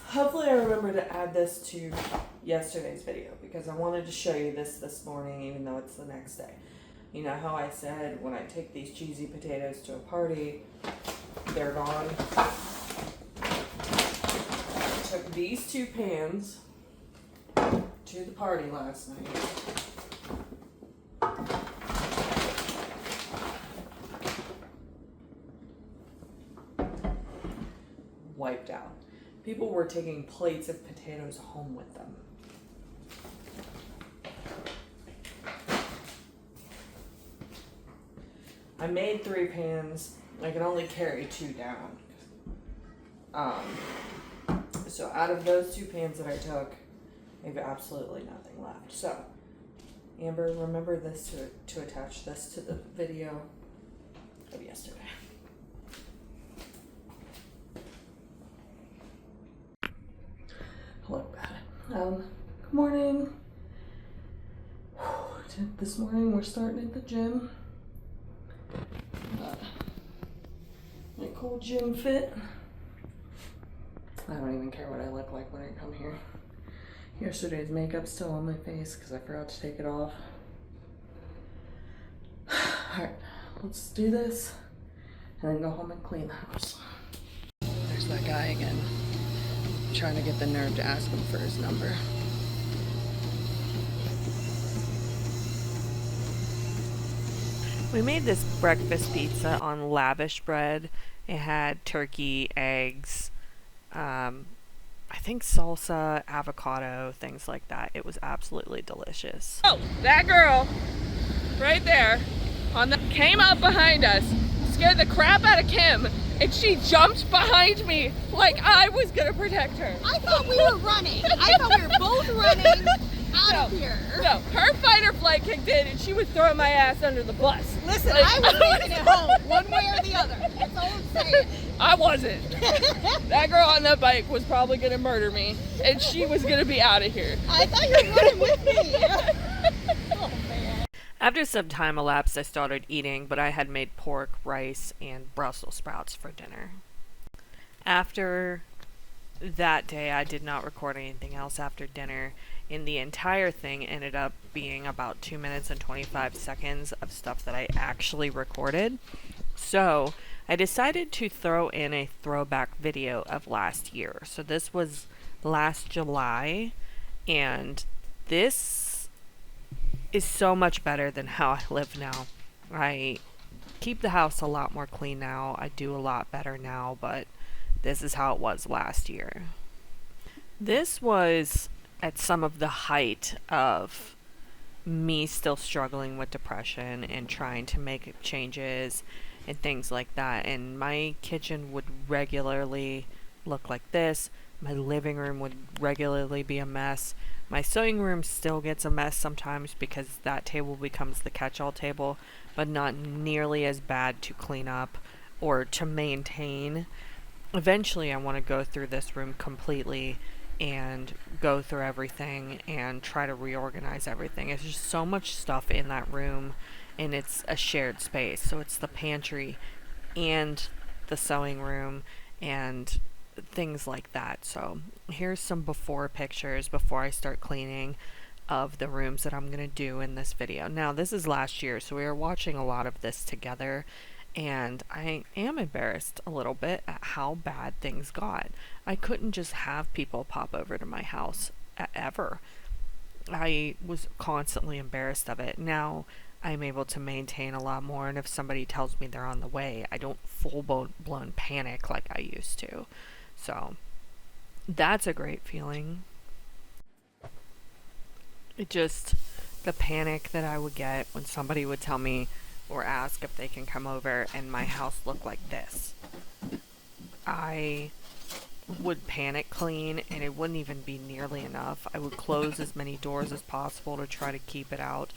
Hopefully I remember to add this to yesterday's video because I wanted to show you this morning even though it's the next day. You know how I said when I take these cheesy potatoes to a party, they're gone? I took these 2 pans to the party last night. Wiped out. People were taking plates of potatoes home with them. I made 3 pans. I can only carry 2 down. So out of those 2 pans that I took, I have absolutely nothing left. So, Amber, remember this to attach this to the video of yesterday. Hello, Brad. Good morning. This morning we're starting at the gym. My cool gym fit. I don't even care what I look like when I come here. Yesterday's makeup's still on my face because I forgot to take it off. Alright, let's do this and then go home and clean the house. There's that guy again. Trying to get the nerve to ask him for his number. We made this breakfast pizza on lavish bread. It had turkey, eggs, I think salsa, avocado, things like that. It was absolutely delicious. Oh, that girl right there came up behind us, scared the crap out of Kim, and she jumped behind me like I was gonna protect her. I thought we were running. I thought we were both running out of here. No, her fight or flight kicked in and she was throwing my ass under the bus. Listen, I was making it home, one way or the other. That's all I'm saying. I wasn't. That girl on that bike was probably gonna murder me, and she was gonna be out of here. I thought you were running with me. Oh, man. After some time elapsed, I started eating, but I had made pork, rice, and Brussels sprouts for dinner. After that day, I did not record anything else after dinner, and the entire thing ended up being about 2 minutes and 25 seconds of stuff that I actually recorded. So I decided to throw in a throwback video of last year. So this was last July, and this is so much better than how I live now. I keep the house a lot more clean now. I do a lot better now, but this is how it was last year. This was at some of the height of me still struggling with depression and trying to make changes and things like that. And my kitchen would regularly look like this. My living room would regularly be a mess. My sewing room still gets a mess sometimes because that table becomes the catch-all table, but not nearly as bad to clean up or to maintain. Eventually I want to go through this room completely and go through everything and try to reorganize everything. It's just so much stuff in that room, and it's a shared space. So it's the pantry and the sewing room and things like that. So here's some before pictures before I start cleaning of the rooms that I'm going to do in this video. Now, this is last year, so we are watching a lot of this together, and I am embarrassed a little bit at how bad things got. I couldn't just have people pop over to my house ever. I was constantly embarrassed of it. Now I'm able to maintain a lot more, and if somebody tells me they're on the way, I don't full-blown panic like I used to. So that's a great feeling. It just, the panic that I would get when somebody would tell me or ask if they can come over and my house looked like this. I would panic clean and it wouldn't even be nearly enough. I would close as many doors as possible to try to keep it out.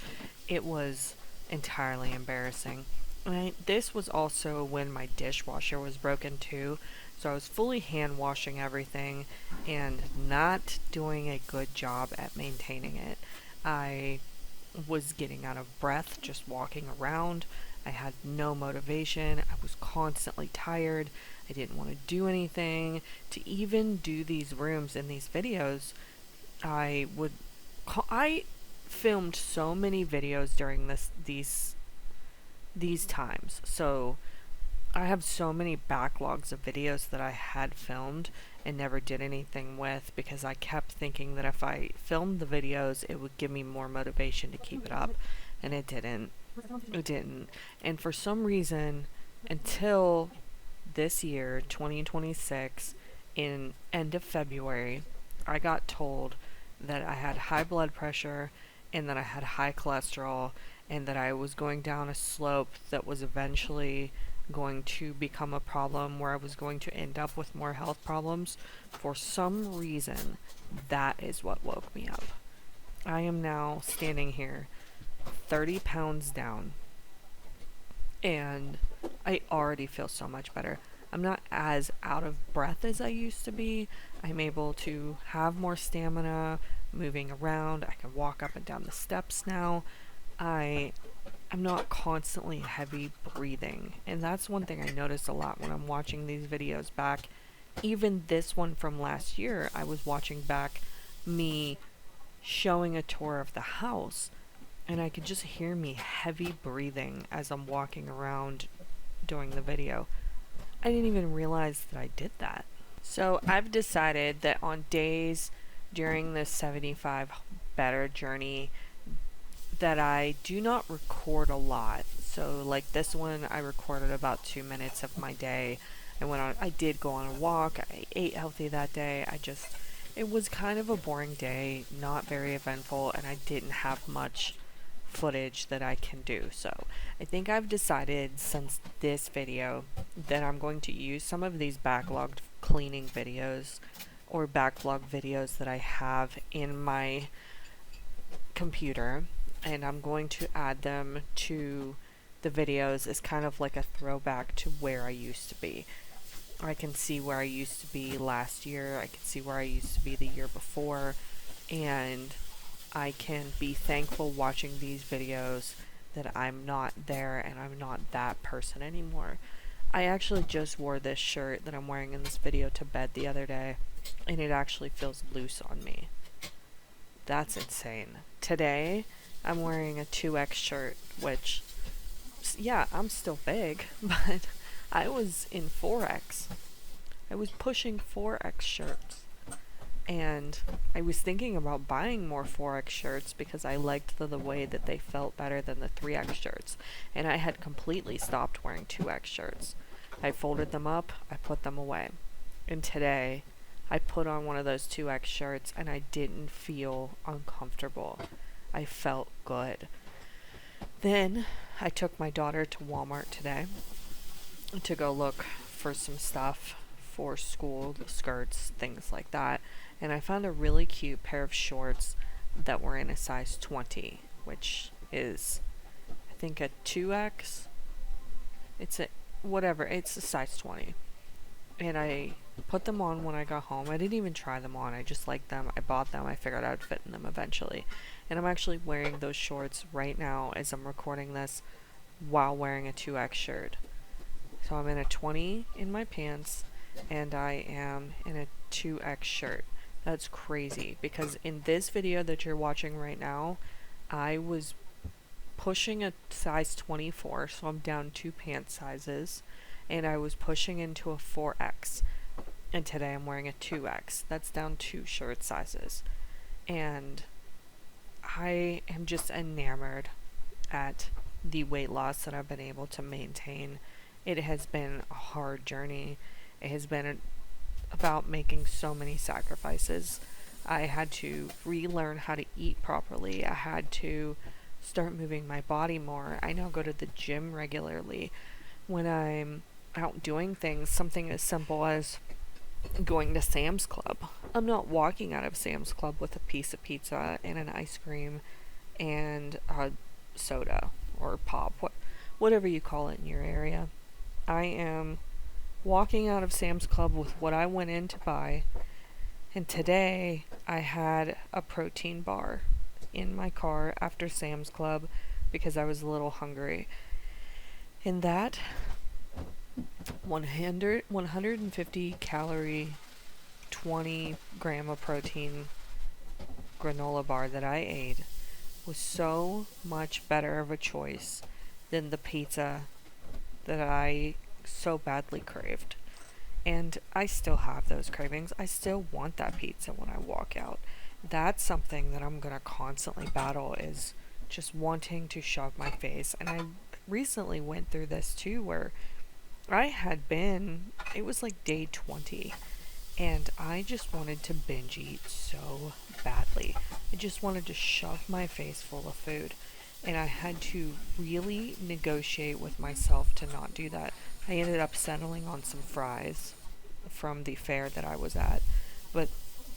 It was entirely embarrassing. And this was also when my dishwasher was broken too, so I was fully hand washing everything and not doing a good job at maintaining it. I was getting out of breath just walking around. I had no motivation. I was constantly tired. I didn't want to do anything. To even do these rooms and these videos, I filmed so many videos during these times. So I have so many backlogs of videos that I had filmed and never did anything with, because I kept thinking that if I filmed the videos, it would give me more motivation to keep it up, and it didn't. It didn't. And for some reason, until this year, 2026, in end of February, I got told that I had high blood pressure and that I had high cholesterol and that I was going down a slope that was eventually going to become a problem where I was going to end up with more health problems. For some reason, that is what woke me up. I am now standing here 30 pounds down, and I already feel so much better. I'm not as out of breath as I used to be. I'm able to have more stamina, moving around. I can walk up and down the steps now. I'm not constantly heavy breathing. And that's one thing I notice a lot when I'm watching these videos back. Even this one from last year, I was watching back me showing a tour of the house, and I could just hear me heavy breathing as I'm walking around doing the video. I didn't even realize that I did that. So I've decided that on days during this 75 better journey that I do not record a lot. So like this one, I recorded about 2 minutes of my day. I did go on a walk. I ate healthy that day. It was kind of a boring day, not very eventful, and I didn't have much footage that I can do. So I think I've decided since this video that I'm going to use some of these backlogged cleaning videos or backlog videos that I have in my computer, and I'm going to add them to the videos as kind of like a throwback to where I used to be. I can see where I used to be last year, I can see where I used to be the year before, and I can be thankful watching these videos that I'm not there and I'm not that person anymore. I actually just wore this shirt that I'm wearing in this video to bed the other day, and it actually feels loose on me. That's insane. Today, I'm wearing a 2X shirt, which, yeah, I'm still big, but I was in 4X. I was pushing 4X shirts. And I was thinking about buying more 4X shirts because I liked the way that they felt better than the 3X shirts. And I had completely stopped wearing 2X shirts. I folded them up, I put them away. And today, I put on one of those 2X shirts and I didn't feel uncomfortable. I felt good. Then, I took my daughter to Walmart today to go look for some stuff for school, skirts, things like that. And I found a really cute pair of shorts that were in a size 20, which is, I think, a 2X. It's a size 20. And I put them on when I got home. I didn't even try them on. I just liked them. I bought them. I figured I'd fit in them eventually. And I'm actually wearing those shorts right now as I'm recording this while wearing a 2X shirt. So I'm in a 20 in my pants and I am in a 2X shirt. That's crazy because in this video that you're watching right now, I was pushing a size 24, so I'm down 2 pant sizes, and I was pushing into a 4X, and today I'm wearing a 2X. That's down 2 shirt sizes, and I am just enamored at the weight loss that I've been able to maintain. It has been a hard journey. It has been about making so many sacrifices. I had to relearn how to eat properly. I had to start moving my body more. I now go to the gym regularly. When I'm out doing things, something as simple as going to Sam's Club. I'm not walking out of Sam's Club with a piece of pizza and an ice cream and a soda or pop, whatever you call it in your area. I am walking out of Sam's Club with what I went in to buy, and today I had a protein bar in my car after Sam's Club because I was a little hungry. And that 150 calorie, 20 gram of protein granola bar that I ate was so much better of a choice than the pizza that I so badly craved. And I still have those cravings. I still want that pizza when I walk out. That's something that I'm going to constantly battle, is just wanting to shove my face. And I recently went through this too, where it was like day 20, and I just wanted to binge eat so badly. I just wanted to shove my face full of food. And I had to really negotiate with myself to not do that. I ended up settling on some fries from the fair that I was at. But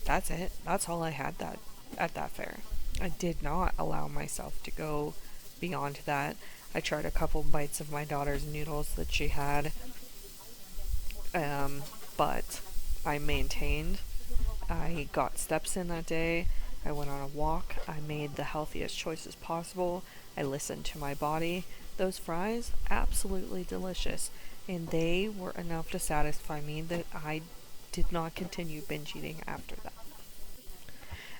that's it. That's all I had that at that fair. I did not allow myself to go beyond that. I tried a couple bites of my daughter's noodles that she had, but I maintained. I got steps in that day. I went on a walk. I made the healthiest choices possible. I listened to my body. Those fries, absolutely delicious. And they were enough to satisfy me that I did not continue binge eating after that.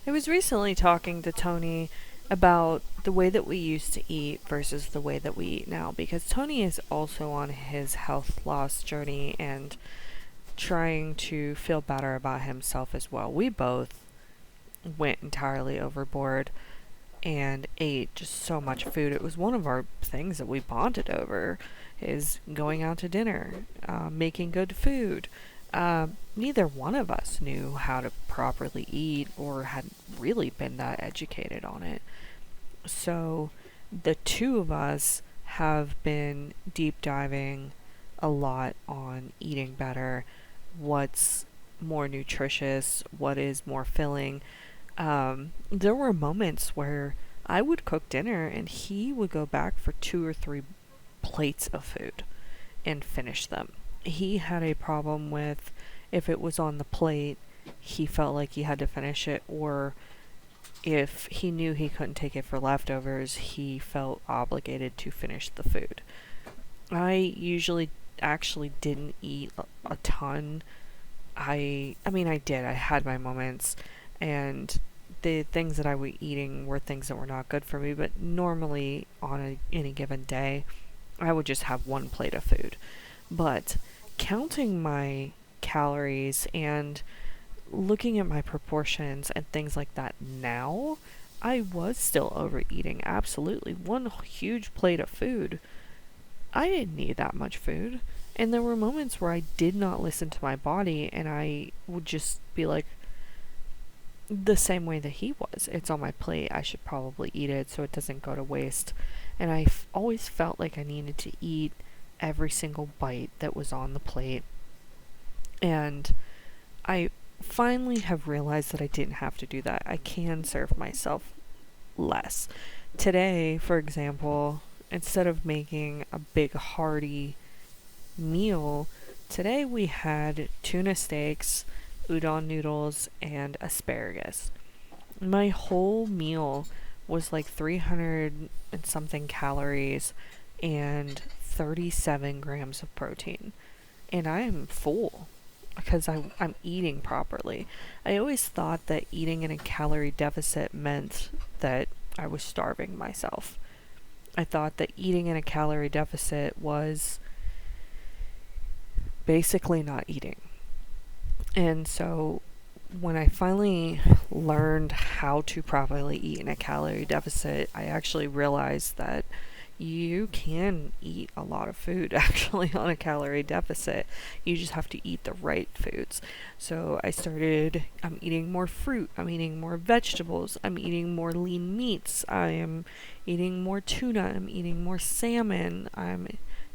I was recently talking to Tony about the way that we used to eat versus the way that we eat now, because Tony is also on his health loss journey and trying to feel better about himself as well. We both went entirely overboard and ate just so much food. It was one of our things that we bonded over, is going out to dinner, making good food. Neither one of us knew how to properly eat or had really been that educated on it. So the two of us have been deep diving a lot on eating better, what's more nutritious, what is more filling. There were moments where I would cook dinner and he would go back for 2 or 3 plates of food and finish them. He had a problem with, if it was on the plate, he felt like he had to finish it, or if he knew he couldn't take it for leftovers, he felt obligated to finish the food. I usually actually didn't eat a ton. I mean, I did. I had my moments, and the things that I was eating were things that were not good for me, but normally on any given day, I would just have 1 plate of food. But counting my calories and looking at my proportions and things like that now, I was still overeating, absolutely. 1 huge plate of food. I didn't need that much food. And there were moments where I did not listen to my body, and I would just be like, the same way that he was. It's on my plate. I should probably eat it so it doesn't go to waste. And I always felt like I needed to eat every single bite that was on the plate. And I finally have realized that I didn't have to do that. I can serve myself less. Today, for example, instead of making a big hearty meal, today we had tuna steaks, udon noodles, and asparagus. My whole meal was like 300 and something calories and 37 grams of protein. And I am full because I'm eating properly. I always thought that eating in a calorie deficit meant that I was starving myself. I thought that eating in a calorie deficit was basically not eating. And so when I finally learned how to properly eat in a calorie deficit, I actually realized that you can eat a lot of food actually on a calorie deficit. You just have to eat the right foods. So I'm eating more fruit, I'm eating more vegetables, I'm eating more lean meats, I am eating more tuna, I'm eating more salmon, I'm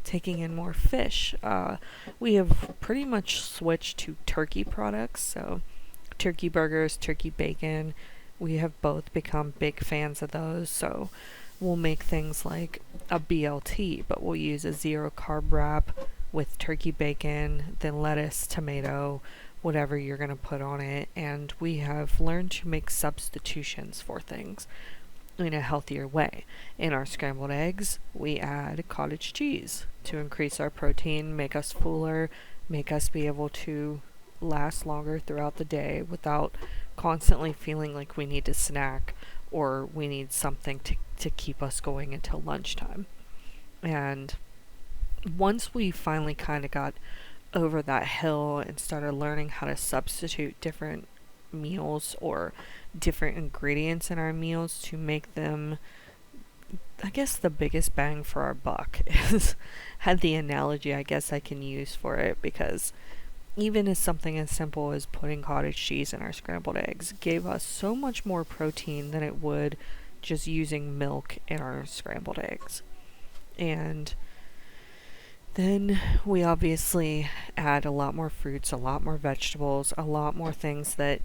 taking in more fish. We have pretty much switched to turkey products, so turkey burgers, turkey bacon. We have both become big fans of those, so we'll make things like a BLT, but we'll use a 0-carb wrap with turkey bacon, then lettuce, tomato, whatever you're going to put on it, and we have learned to make substitutions for things. in a healthier way. In our scrambled eggs, we add cottage cheese to increase our protein, make us fuller, make us be able to last longer throughout the day without constantly feeling like we need to snack or we need something to keep us going until lunchtime. And once we finally kind of got over that hill and started learning how to substitute different meals or different ingredients in our meals to make them, I guess the biggest bang for our buck is had the analogy I guess I can use for it, because even as something as simple as putting cottage cheese in our scrambled eggs gave us so much more protein than it would just using milk in our scrambled eggs. And then we obviously add a lot more fruits, a lot more vegetables, a lot more things that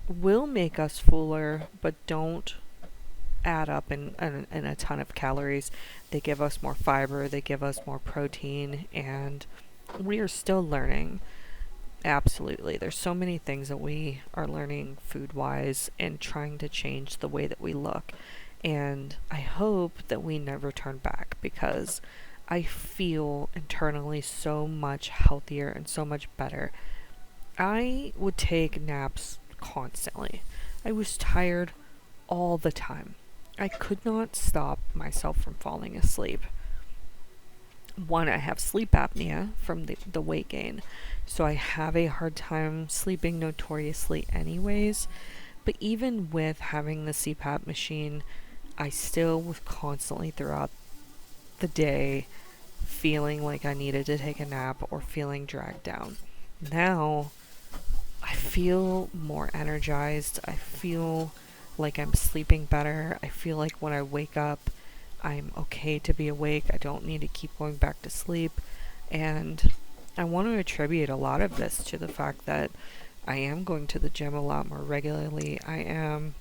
will make us fuller but don't add up in a ton of calories. They give us more fiber, they give us more protein, and we are still learning. Absolutely. There's so many things that we are learning food wise and trying to change the way that we look. And I hope that we never turn back, because I feel internally so much healthier and so much better. I would take naps constantly. I was tired all the time. I could not stop myself from falling asleep. One, I have sleep apnea from the weight gain, so I have a hard time sleeping notoriously anyways. But even with having the CPAP machine, I still was constantly throughout the day feeling like I needed to take a nap or feeling dragged down. Now, I feel more energized. I feel like I'm sleeping better. I feel like when I wake up, I'm okay to be awake. I don't need to keep going back to sleep. And I want to attribute a lot of this to the fact that I am going to the gym a lot more regularly. I am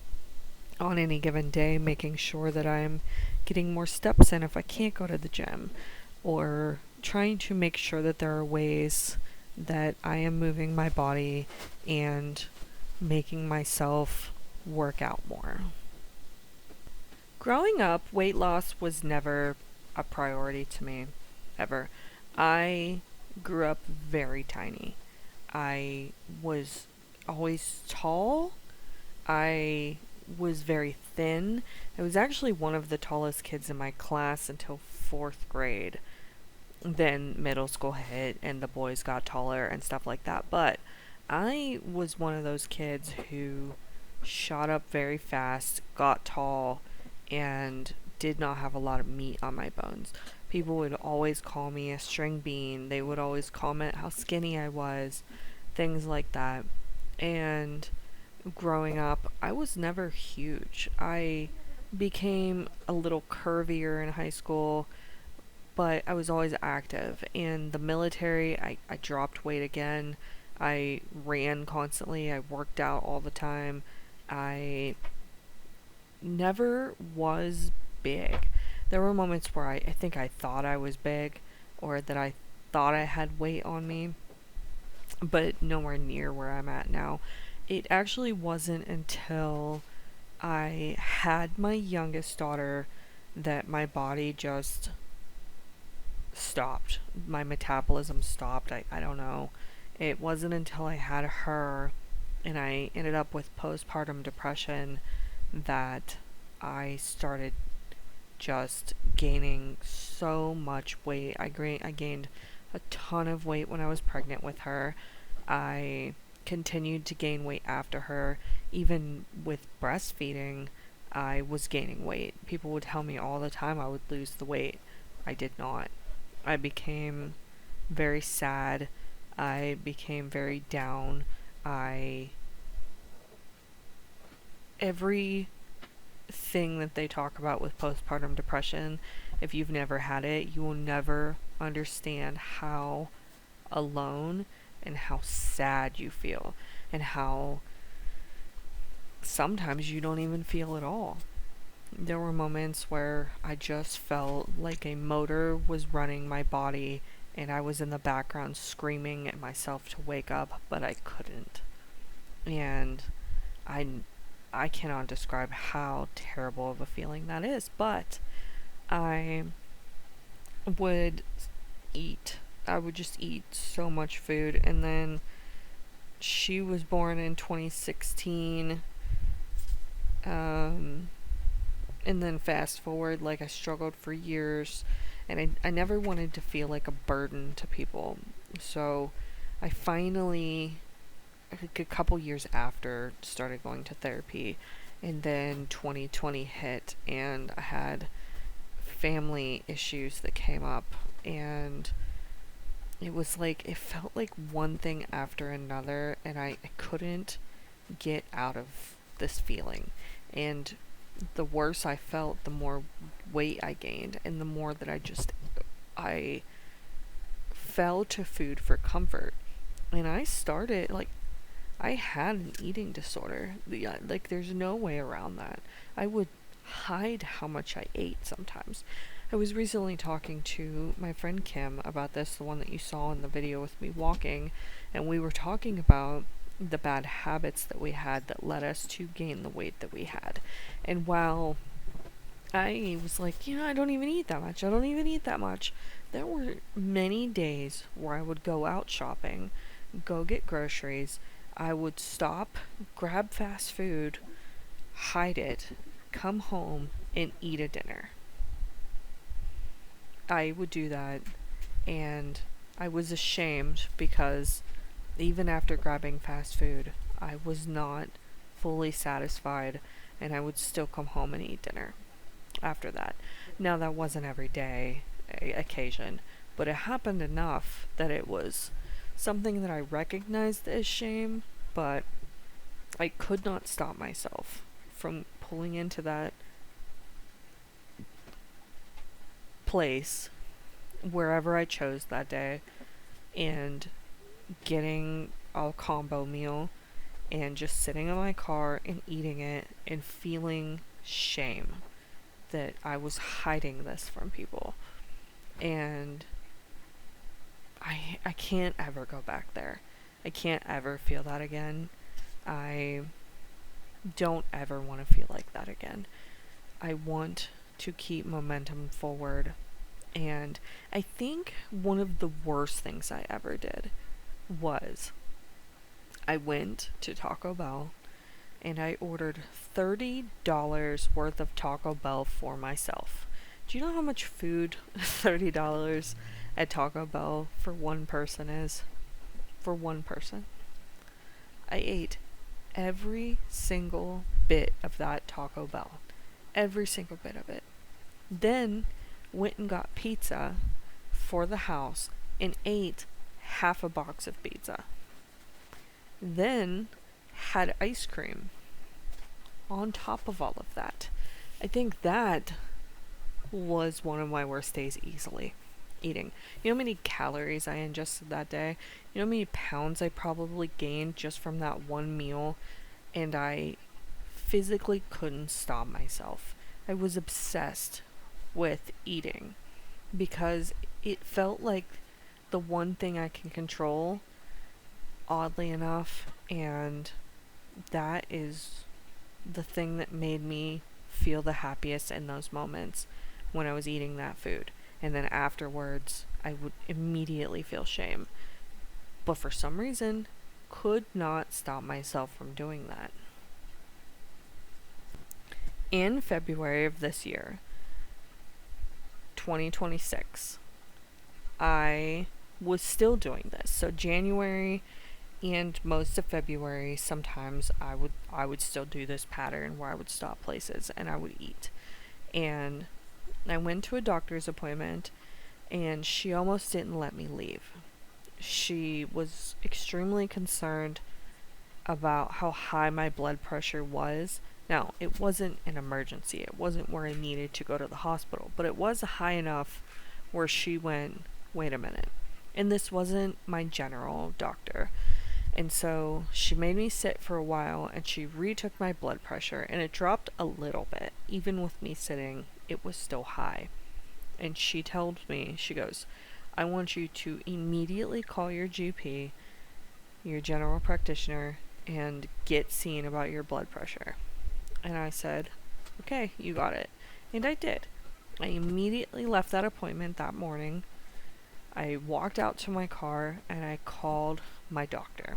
on any given day making sure that I'm getting more steps in if I can't go to the gym, or trying to make sure that there are ways that I am moving my body and making myself work out more. Growing up, weight loss was never a priority to me, ever. I grew up very tiny. I was always tall. I was very thin. I was actually one of the tallest kids in my class until 4th grade. Then middle school hit and the boys got taller and stuff like that. But I was one of those kids who shot up very fast, got tall, and did not have a lot of meat on my bones. People would always call me a string bean. They would always comment how skinny I was, things like that. And growing up, I was never huge. I became a little curvier in high school, but I was always active. In the military, I dropped weight again. I ran constantly. I worked out all the time. I never was big. There were moments where I think I thought I was big, or that I thought I had weight on me, but nowhere near where I'm at now. It actually wasn't until I had my youngest daughter that my body just stopped. My metabolism stopped. I don't know. It wasn't until I had her and I ended up with postpartum depression that I started just gaining so much weight. I gained a ton of weight when I was pregnant with her. I continued to gain weight after her. Even with breastfeeding, I was gaining weight. People would tell me all the time I would lose the weight. I did not. I became very sad. I became very down. Every thing that they talk about with postpartum depression, if you've never had it, you will never understand how alone and how sad you feel, and how sometimes you don't even feel at all. There were moments where I just felt like a motor was running my body and I was in the background screaming at myself to wake up, but I couldn't. And I I cannot describe how terrible of a feeling that is, but I would eat. I would just eat so much food. And then she was born in 2016. And then fast forward, like, I struggled for years, and I never wanted to feel like a burden to people. So I finally, like a couple years after, started going to therapy, and then 2020 hit, and I had family issues that came up, and it was like, it felt like one thing after another, and I couldn't get out of this feeling. And the worse I felt, the more weight I gained, and the more that I fell to food for comfort. And I started, like, I had an eating disorder. Like, there's no way around that. I would hide how much I ate sometimes. I was recently talking to my friend Kim about this, the one that you saw in the video with me walking, and we were talking about the bad habits that we had that led us to gain the weight that we had. And while I was like, I don't even eat that much, there were many days where I would go out shopping, go get groceries, I would stop, grab fast food, hide it, come home, and eat a dinner. I would do that, and I was ashamed because even after grabbing fast food, I was not fully satisfied, and I would still come home and eat dinner after that. Now, that wasn't every day occasion, but it happened enough that it was something that I recognized as shame, but I could not stop myself from pulling into that place wherever I chose that day and getting a combo meal and just sitting in my car and eating it and feeling shame that I was hiding this from people. And I can't ever go back there. I can't ever feel that again. I don't ever want to feel like that again. I want to keep momentum forward. And I think one of the worst things I ever did was I went to Taco Bell and I ordered $30 worth of Taco Bell for myself. Do you know how much food $30 at Taco Bell for one person is? For one person. I ate every single bit of that Taco Bell. Every single bit of it. Then went and got pizza for the house and ate half a box of pizza. Then had ice cream on top of all of that. I think that was one of my worst days easily. Eating. You know how many calories I ingested that day? You know how many pounds I probably gained just from that one meal? And I physically couldn't stop myself. I was obsessed with eating because it felt like the one thing I can control, oddly enough, and that is the thing that made me feel the happiest in those moments when I was eating that food. And then afterwards, I would immediately feel shame. But for some reason, could not stop myself from doing that. In February of this year, 2026, I was still doing this. So January and most of February, sometimes I would still do this pattern where I would stop places and I would eat. And I went to a doctor's appointment and she almost didn't let me leave. She was extremely concerned about how high my blood pressure was. Now, it wasn't an emergency. It wasn't where I needed to go to the hospital, but it was high enough where she went, wait a minute. And this wasn't my general doctor. And so she made me sit for a while and she retook my blood pressure and it dropped a little bit. Even with me sitting, it was still high. And she told me, she goes, I want you to immediately call your GP, your general practitioner, and get seen about your blood pressure. And I said, okay, you got it. And I did. I immediately left that appointment that morning. I walked out to my car and I called my doctor.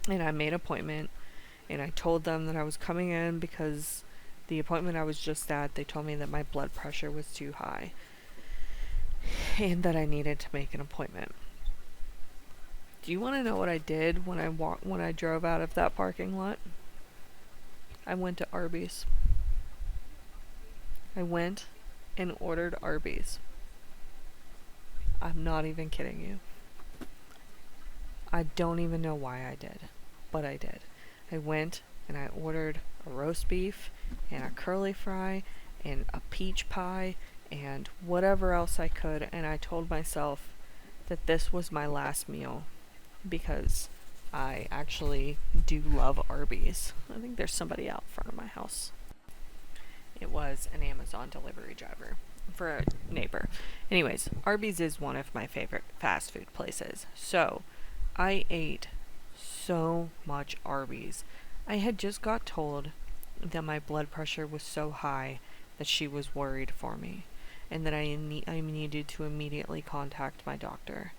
And I made an appointment and I told them that I was coming in because the appointment I was just at, they told me that my blood pressure was too high and that I needed to make an appointment. Do you want to know what I did when I drove out of that parking lot? I went to Arby's. I went and ordered Arby's. I'm not even kidding you. I don't even know why I did, but I did. I went and I ordered a roast beef and a curly fry and a peach pie and whatever else I could, and I told myself that this was my last meal because I actually do love Arby's. I think there's somebody out front of my house. It was an Amazon delivery driver for a neighbor. Anyways, Arby's is one of my favorite fast food places. So, I ate so much Arby's. I had just got told that my blood pressure was so high that she was worried for me and that I needed to immediately contact my doctor.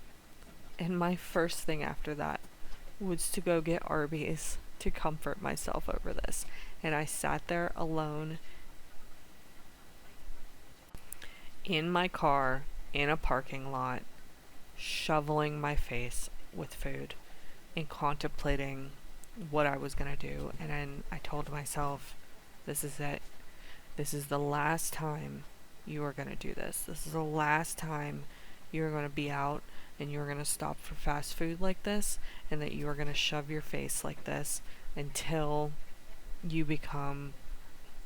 And my first thing after that was to go get Arby's to comfort myself over this. And I sat there alone in my car in a parking lot, shoveling my face with food and contemplating what I was going to do. And then I told myself, this is it. This is the last time you are going to do this. This is the last time you are going to be out and you are going to stop for fast food like this, and that you are going to shove your face like this until you become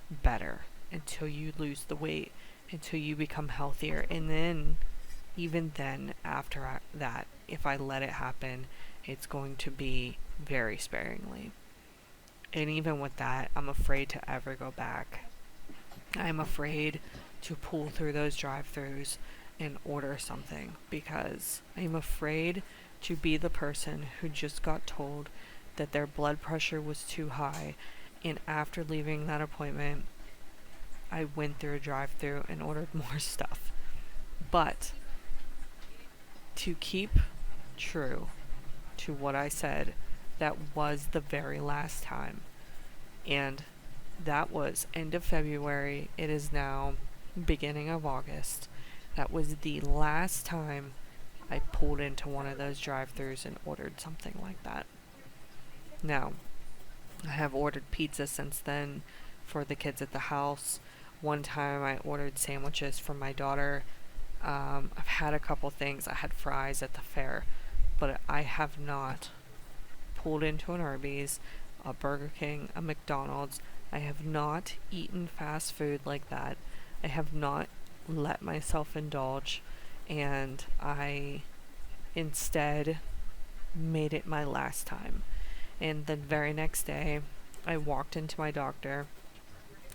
better, until you lose the weight, until you become healthier. And then, even then, after that, if I let it happen, it's going to be very sparingly. And even with that, I'm afraid to ever go back. I'm afraid to pull through those drive-thrus and order something because I'm afraid to be the person who just got told that their blood pressure was too high, and after leaving that appointment, I went through a drive-thru and ordered more stuff. But to keep true to what I said, that was the very last time. And that was end of February. It is now beginning of August. That was the last time I pulled into one of those drive-thrus and ordered something like that. Now, I have ordered pizza since then for the kids at the house. One time I ordered sandwiches for my daughter. I've had a couple things. I had fries at the fair, but I have not pulled into an Arby's, a Burger King, a McDonald's. I have not eaten fast food like that. I have not let myself indulge, and I instead made it my last time. And the very next day, I walked into my doctor,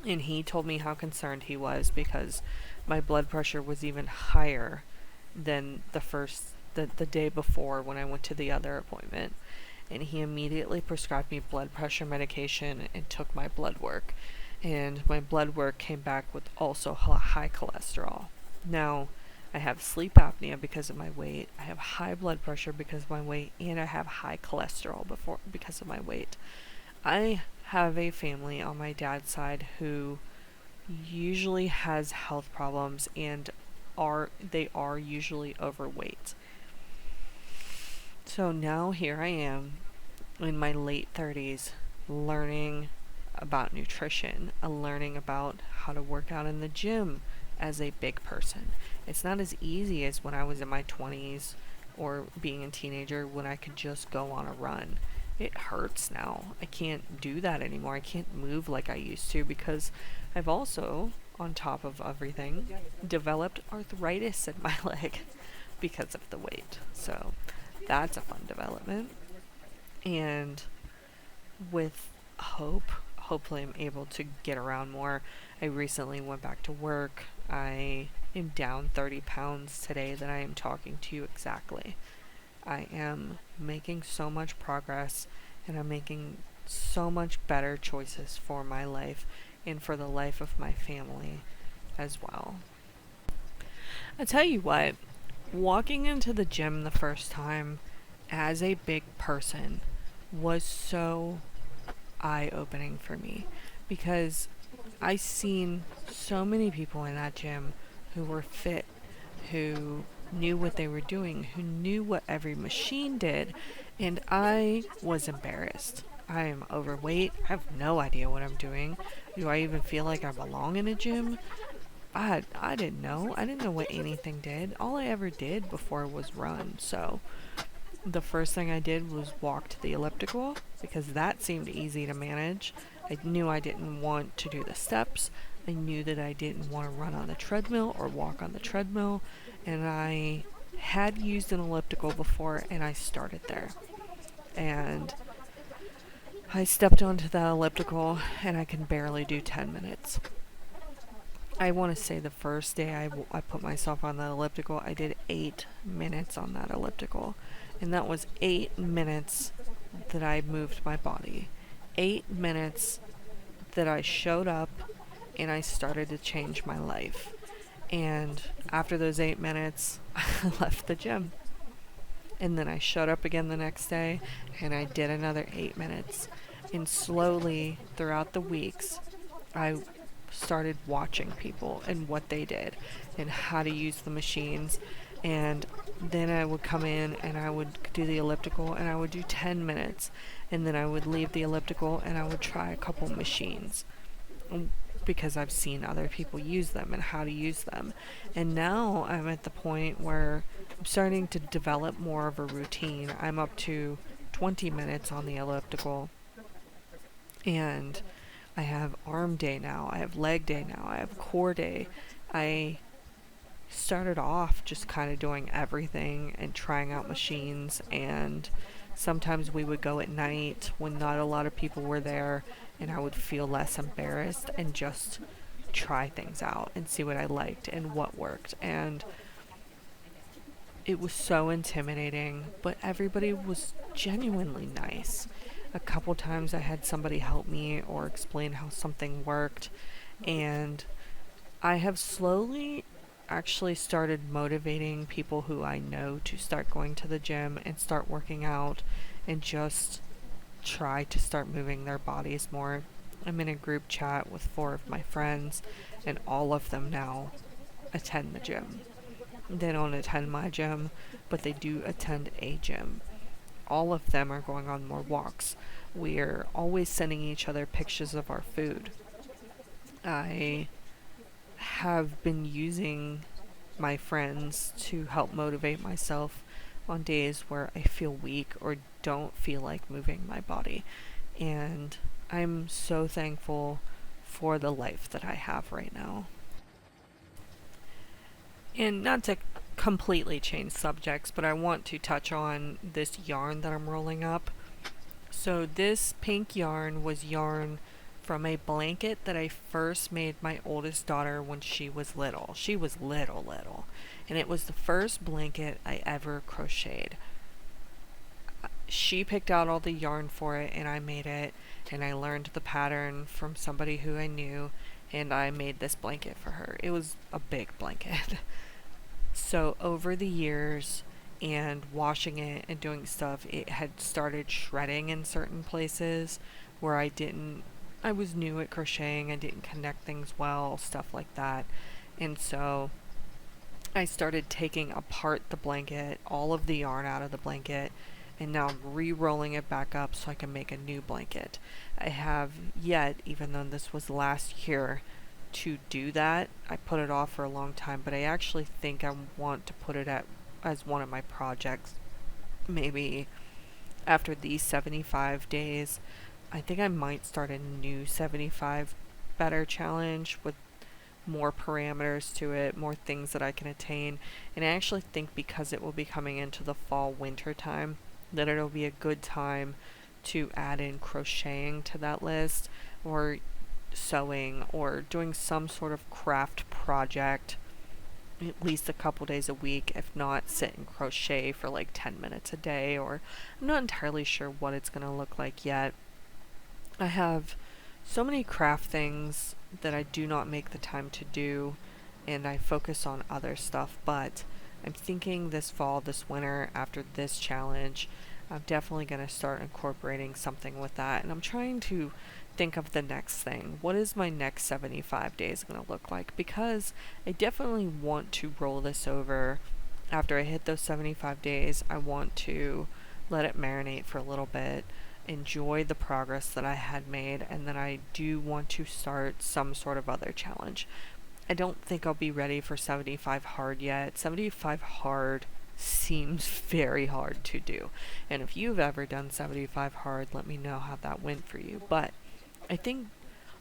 and he told me how concerned he was because my blood pressure was even higher than the day before when I went to the other appointment. And he immediately prescribed me blood pressure medication and took my blood work. And my blood work came back with also high cholesterol. Now, I have sleep apnea because of my weight. I have high blood pressure because of my weight, and I have high cholesterol because of my weight. I have a family on my dad's side who usually has health problems and they are usually overweight. So now here I am in my late 30s learning about nutrition, learning about how to work out in the gym as a big person. It's not as easy as when I was in my 20s or being a teenager when I could just go on a run. It hurts now. I can't do that anymore. I can't move like I used to because I've also, on top of everything, developed arthritis in my leg because of the weight. So that's a fun development. And with hopefully I'm able to get around more. I recently went back to work. I am down 30 pounds today that I am talking to you exactly. I am making so much progress, and I'm making so much better choices for my life and for the life of my family as well. I tell you what, walking into the gym the first time as a big person was so eye opening for me because I seen so many people in that gym who were fit, who knew what they were doing, who knew what every machine did, and I was embarrassed. I am overweight. I have no idea what I'm doing. Do I even feel like I belong in a gym? I didn't know. I didn't know what anything did. All I ever did before was run. So the first thing I did was walk to the elliptical because that seemed easy to manage. I knew I didn't want to do the steps. I knew that I didn't want to run on the treadmill or walk on the treadmill. And I had used an elliptical before and I started there. And I stepped onto that elliptical and I can barely do 10 minutes. I want to say the first day I put myself on that elliptical, I did 8 minutes on that elliptical. And that was 8 minutes that I moved my body. 8 minutes that I showed up and I started to change my life. And after those 8 minutes, I left the gym. And then I showed up again the next day and I did another 8 minutes. And slowly throughout the weeks, I started watching people and what they did and how to use the machines. And then I would come in and I would do the elliptical and I would do 10 minutes. And then I would leave the elliptical and I would try a couple machines because I've seen other people use them and how to use them. And now I'm at the point where I'm starting to develop more of a routine. I'm up to 20 minutes on the elliptical. And I have arm day now, I have leg day now, I have core day. I started off just kind of doing everything and trying out machines, and sometimes we would go at night when not a lot of people were there and I would feel less embarrassed and just try things out and see what I liked and what worked. And it was so intimidating, but everybody was genuinely nice. A couple times I had somebody help me or explain how something worked, and I have slowly actually started motivating people who I know to start going to the gym and start working out and just try to start moving their bodies more. I'm in a group chat with 4 of my friends and all of them now attend the gym. They don't attend my gym, but they do attend a gym. All of them are going on more walks. We're always sending each other pictures of our food. I have been using my friends to help motivate myself on days where I feel weak or don't feel like moving my body. And I'm so thankful for the life that I have right now. And not to completely change subjects, but I want to touch on this yarn that I'm rolling up. So this pink yarn was yarn from a blanket that I first made my oldest daughter when she was little. She was little. And it was the first blanket I ever crocheted. She picked out all the yarn for it and I made it, and I learned the pattern from somebody who I knew, and I made this blanket for her. It was a big blanket. So over the years and washing it and doing stuff, it had started shredding in certain places where I was new at crocheting, I didn't connect things well, stuff like that. And so I started taking apart the blanket, all of the yarn out of the blanket, and now I'm re-rolling it back up so I can make a new blanket. I have yet, even though this was last year, to do that. I put it off for a long time, but I actually think I want to put it as one of my projects. Maybe after these 75 days, I think I might start a new 75 better challenge with more parameters to it, more things that I can attain. And I actually think because it will be coming into the fall winter time, that it'll be a good time to add in crocheting to that list, or sewing, or doing some sort of craft project at least a couple days a week, if not sit and crochet for like 10 minutes a day, or I'm not entirely sure what it's going to look like yet. I have so many craft things that I do not make the time to do, and I focus on other stuff, but I'm thinking this fall, this winter, after this challenge, I'm definitely going to start incorporating something with that, and I'm trying to think of the next thing. What is my next 75 days going to look like? Because I definitely want to roll this over. After I hit those 75 days, I want to let it marinate for a little bit, enjoy the progress that I had made, and then I do want to start some sort of other challenge. I don't think I'll be ready for 75 hard yet. 75 hard seems very hard to do. And if you've ever done 75 hard, let me know how that went for you. But I think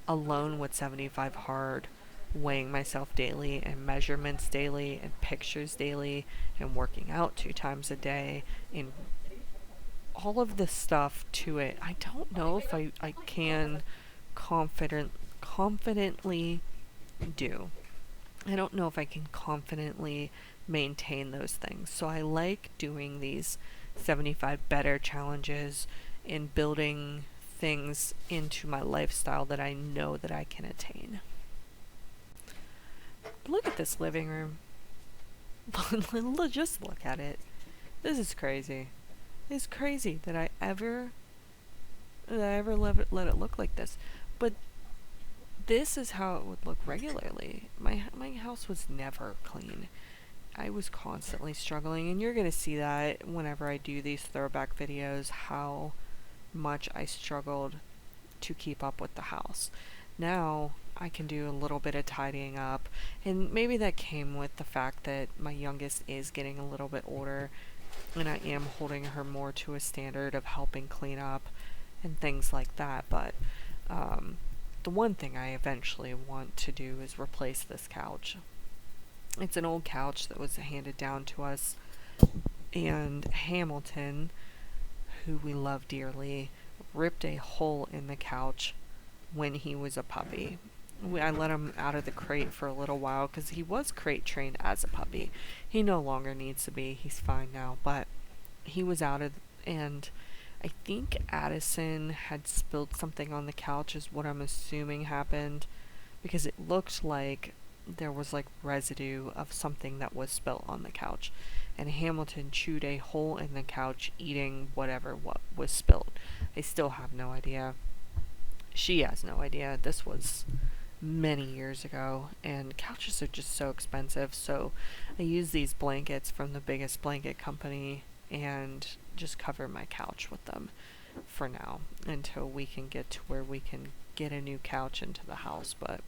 alone with 75 hard, weighing myself daily and measurements daily and pictures daily and working out 2 times a day and all of this stuff to it, I don't know if I can confidently do. I don't know if I can confidently maintain those things. So I like doing these 75 better challenges and building things into my lifestyle that I know that I can attain. Look at this living room. Just look at it. This is crazy. It's crazy that I ever let it look like this. But this is how it would look regularly. My house was never clean. I was constantly struggling, and you're going to see that whenever I do these throwback videos, how much I struggled to keep up with the house. Now I can do a little bit of tidying up, and maybe that came with the fact that my youngest is getting a little bit older, and I am holding her more to a standard of helping clean up and things like that. But the one thing I eventually want to do is replace this couch. It's an old couch that was handed down to us, and Hamilton, who we love dearly, ripped a hole in the couch when he was a puppy. I let him out of the crate for a little while because he was crate trained as a puppy. He no longer needs to be. He's fine now, but he was and I think Addison had spilled something on the couch is what I'm assuming happened, because it looked like there was like residue of something that was spilled on the couch, and Hamilton chewed a hole in the couch eating what was spilled. I still have no idea. She has no idea. This was many years ago, and couches are just so expensive, so I use these blankets from the biggest blanket company and just cover my couch with them for now until we can get to where we can get a new couch into the house. But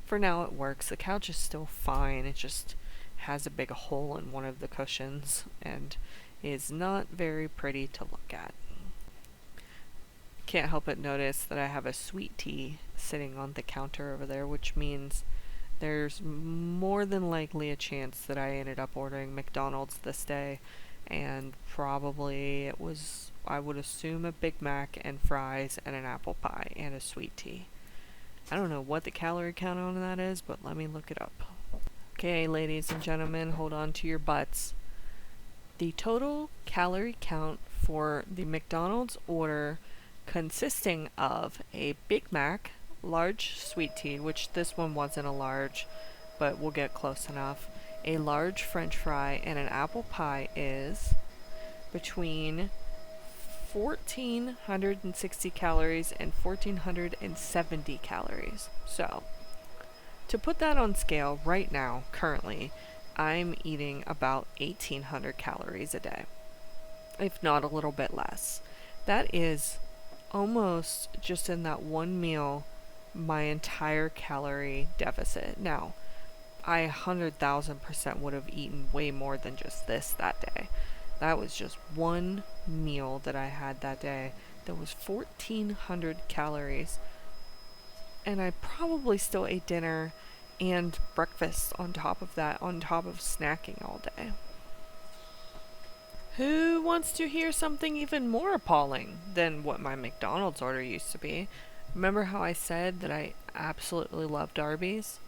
for now it works. The couch is still fine. It just has a big hole in one of the cushions and is not very pretty to look at. Can't help but notice that I have a sweet tea sitting on the counter over there, which means there's more than likely a chance that I ended up ordering McDonald's this day, and probably it was, I would assume, a Big Mac and fries and an apple pie and a sweet tea. I don't know what the calorie count on that is, but let me look it up. Okay, ladies and gentlemen, hold on to your butts. The total calorie count for the McDonald's order, consisting of a Big Mac, large sweet tea, which this one wasn't a large, but we'll get close enough, a large French fry, and an apple pie, is between 1,460 calories and 1,470 calories. So, to put that on scale, right now, currently, I'm eating about 1,800 calories a day, if not a little bit less. That is almost just in that one meal my entire calorie deficit. Now, I 100,000% would have eaten way more than just this that day. That was just one meal that I had that day that was 1,400 calories, and I probably still ate dinner and breakfast on top of that, on top of snacking all day. Who wants to hear something even more appalling than what my McDonald's order used to be? Remember how I said that I absolutely loved Arby's?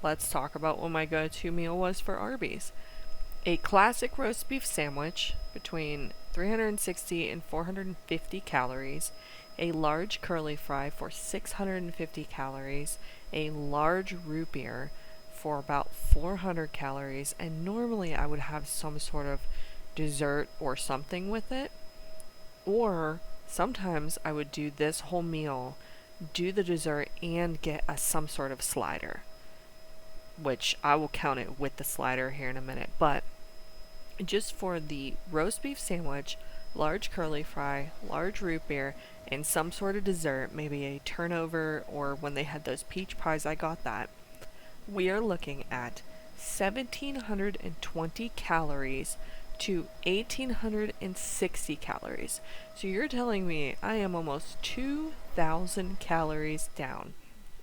Let's talk about what my go-to meal was for Arby's. A classic roast beef sandwich between 360 and 450 calories, a large curly fry for 650 calories, a large root beer for about 400 calories, and normally I would have some sort of dessert or something with it. Or sometimes I would do this whole meal, do the dessert, and get some sort of slider, which I will count it with the slider here in a minute. But just for the roast beef sandwich, large curly fry, large root beer, and some sort of dessert, maybe a turnover, or when they had those peach pies, I got that. We are looking at 1,720 calories to 1,860 calories. So you're telling me I am almost 2,000 calories down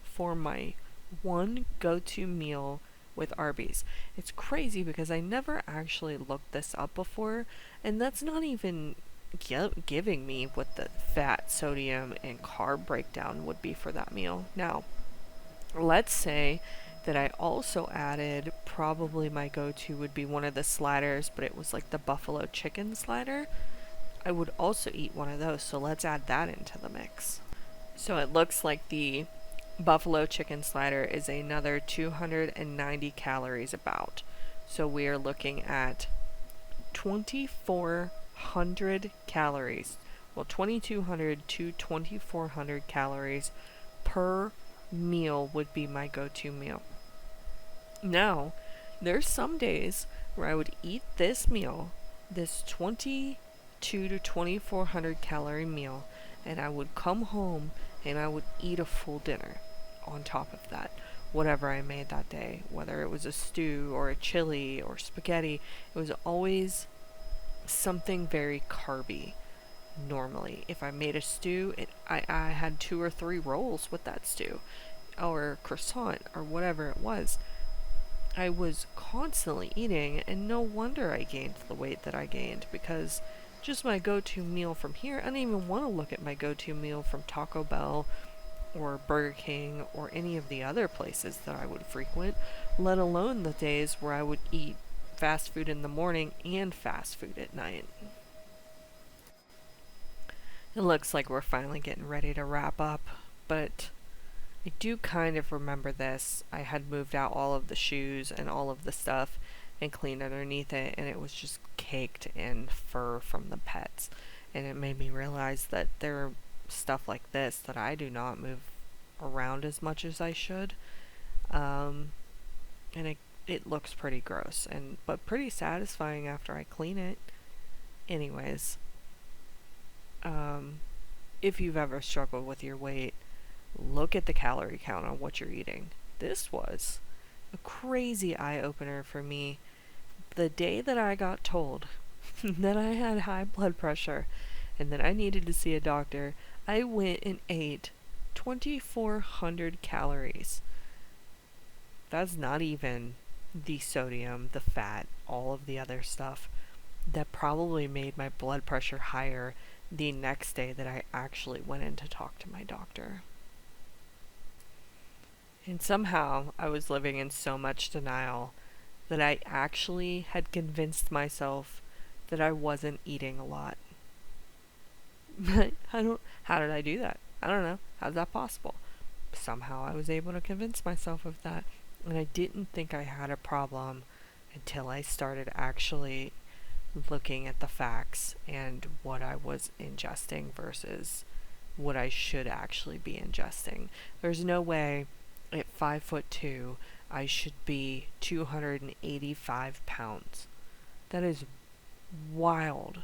for my one go-to meal with Arby's. It's crazy because I never actually looked this up before, and that's not even giving me what the fat, sodium, and carb breakdown would be for that meal. Now, let's say that I also added, probably my go-to would be one of the sliders, but it was like the buffalo chicken slider. I would also eat one of those, so let's add that into the mix. So it looks like the buffalo chicken slider is another 290 calories about. So we are looking at 2,400 calories. Well, 2,200 to 2,400 calories per meal would be my go-to meal. Now, there's some days where I would eat this meal, this 22 to 2,400 calorie meal, and I would come home and I would eat a full dinner on top of that. Whatever I made that day, whether it was a stew or a chili or spaghetti, it was always something very carby. Normally, if I made a stew, I had 2 or 3 rolls with that stew, or croissant, or whatever it was. I was constantly eating, and no wonder I gained the weight that I gained, because just my go-to meal from here, I don't even want to look at my go-to meal from Taco Bell or Burger King or any of the other places that I would frequent, let alone the days where I would eat fast food in the morning and fast food at night. It looks like we're finally getting ready to wrap up, but I do kind of remember this. I had moved out all of the shoes and all of the stuff and cleaned underneath it, and it was just caked in fur from the pets. And it made me realize that there are stuff like this that I do not move around as much as I should. And it looks pretty gross, but pretty satisfying after I clean it. Anyways, if you've ever struggled with your weight, look at the calorie count on what you're eating. This was a crazy eye-opener for me. The day that I got told that I had high blood pressure and that I needed to see a doctor, I went and ate 2,400 calories. That's not even the sodium, the fat, all of the other stuff that probably made my blood pressure higher the next day that I actually went in to talk to my doctor. And somehow I was living in so much denial that I actually had convinced myself that I wasn't eating a lot. How did I do that? I don't know. How's that possible? Somehow I was able to convince myself of that. And I didn't think I had a problem until I started actually looking at the facts and what I was ingesting versus what I should actually be ingesting. There's no way at 5'2" I should be 285 pounds. That is wild.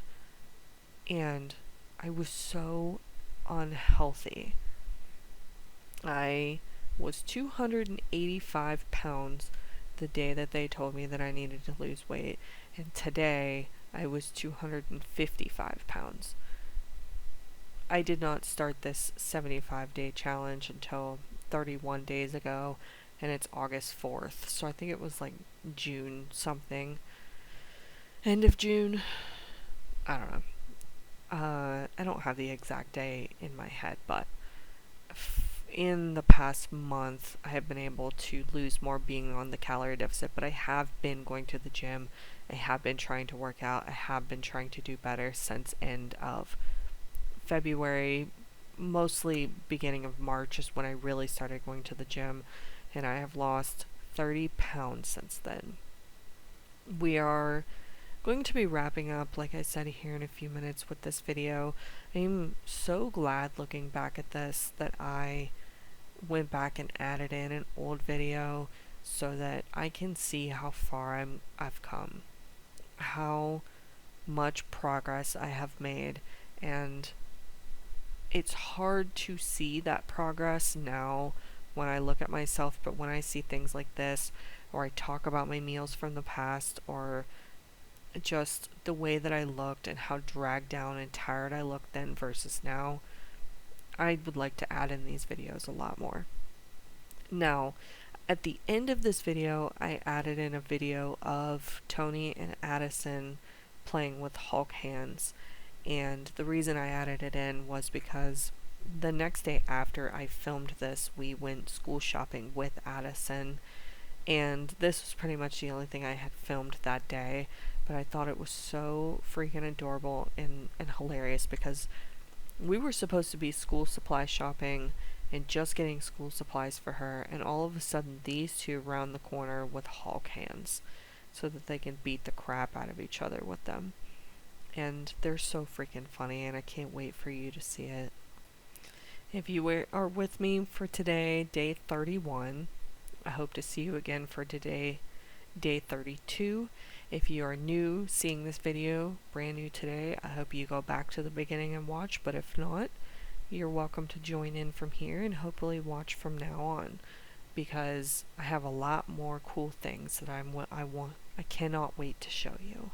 And I was so unhealthy. I was 285 pounds the day that they told me that I needed to lose weight, and today I was 255 pounds. I did not start this 75-day challenge until 31 days ago, and it's August 4th, so I think it was like June something. End of June? I don't know. I don't have the exact day in my head, but in the past month, I have been able to lose more being on the calorie deficit, but I have been going to the gym. I have been trying to work out. I have been trying to do better since end of February, mostly beginning of March is when I really started going to the gym, and I have lost 30 pounds since then. We are going to be wrapping up, like I said, here in a few minutes with this video. I'm so glad looking back at this that I went back and added in an old video so that I can see how far I've come, how much progress I have made, and it's hard to see that progress now when I look at myself, but when I see things like this, or I talk about my meals from the past, or just the way that I looked and how dragged down and tired I looked then versus now, I would like to add in these videos a lot more. Now, at the end of this video, I added in a video of Tony and Addison playing with Hulk hands, and the reason I added it in was because the next day after I filmed this, we went school shopping with Addison, and this was pretty much the only thing I had filmed that day, but I thought it was so freaking adorable and hilarious because we were supposed to be school supply shopping and just getting school supplies for her, and all of a sudden these two round the corner with Hulk hands so that they can beat the crap out of each other with them. And they're so freaking funny, and I can't wait for you to see it. If you are with me for today, day 31, I hope to see you again for today, day 32. If you are new, seeing this video, brand new today, I hope you go back to the beginning and watch, but if not, you're welcome to join in from here and hopefully watch from now on, because I have a lot more cool things that I cannot wait to show you.